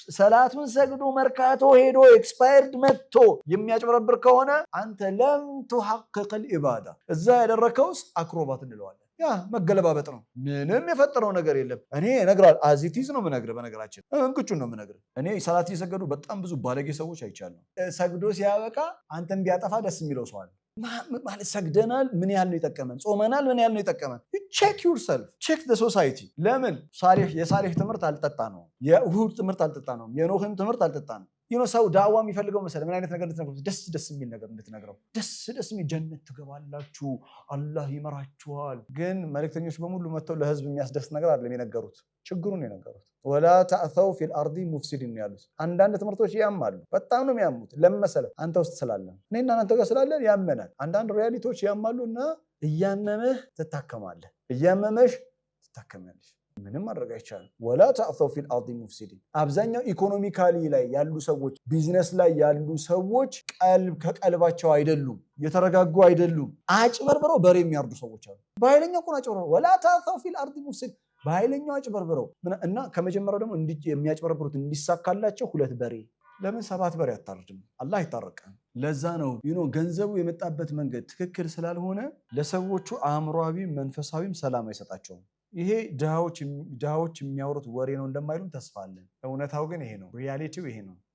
ሰላቱን ሰግዶ መርካቶ ሄዶ ኤክስፓየርድ መጥቶ የሚያጭበረብር ከሆነ አንተ ለም تحقق العباده እዛ ያደረከውስ አክሮባት እንለዋለን። ያ መገለባበጥ ነው። ምንም የፈጠረው ነገር የለም። እኔ እነግራለሁ አዚቲዝ ነው የምነግርህ። በነገራችን እንቅጩን ነው የምነግርህ። እኔ ሰላት እየሰገዱ በጣም ብዙ ባለጌ ሰዎች አይቻለሁ። ሰግዶ ሲያበቃ አንተን ቢያጠፋ ደስ የሚለው ሰው አለ። ማለት ሰግደናል፣ ምን ያህል ነው የጠቀመን? ጾመናል፣ ምን ያህል ነው የጠቀመን? ቼክ ዩርሰልፍ፣ ቼክ ዘ ሶሳይቲ። ለምን የሳሌህ ትምህርት አልጠጣ ነው፣ የሁድ ትምህርት አልጠጣ ነው፣ የኖህን ትምህርት አልጠጣ ነው። ሰው ዳዋ የሚፈልገው መሰለህ ምን አይነት ነገር እንድትነግረው? ደስ የሚል ነገር እንድትነግረው። ደስ የሚል ጀነት ትገባላችሁ፣ አላህ ይመራችኋል። ግን መልእክተኞች በሙሉ መጥተው ለህዝብ የሚያስደስት ነገር አይደለም የነገሩት፣ ችግሩን የነገሩት። ወላ ተዕተው ፊል አርዲ ሙፍሲዲን ያሉት። አንዳንድ ትምህርቶች ያማሉ፣ በጣም ነው የሚያሙት። ለምን መሰለህ? አንተ ውስጥ ስላለን፣ እኔና አንተ ጋር ስላለን ያመናል። አንዳንድ ሪያሊቲዎች ያማሉ እና እያመመህ ትታከማለህ፣ እያመመሽ ትታከማለሽ። ምንም ማድረግ አይቻልም። ወላ ተዕተው ፊል አርዲ ሙፍሲዲን። አብዛኛው ኢኮኖሚካሊ ላይ ያሉ ሰዎች፣ ቢዝነስ ላይ ያሉ ሰዎች ከቀልባቸው አይደሉም፣ የተረጋጉ አይደሉም። አጭበርብረው በሬ የሚያርዱ ሰዎች አሉ። በኃይለኛው እኮ አጭበርብረው። ወላ ተዕተው ፊል አርዲ ሙፍሲዲን፣ በኃይለኛው አጭበርብረው እና ከመጀመሪያው ደግሞ የሚያጭበረብሩት እንዲሳካላቸው 2 በሬ። ለምን 7 በሬ አታርድም? አላህ ይታረቀን። ለዛ ነው ገንዘቡ የመጣበት መንገድ ትክክል ስላልሆነ ለሰዎቹ አእምሯዊም መንፈሳዊም ሰላም አይሰጣቸውም። ይሄ ድሃዎች የሚያወሩት ወሬ ነው እንደማይሉም ተስፋ አለን። እውነታው ግን ይሄ ነው። ሪያሊቲው ይሄ ነው።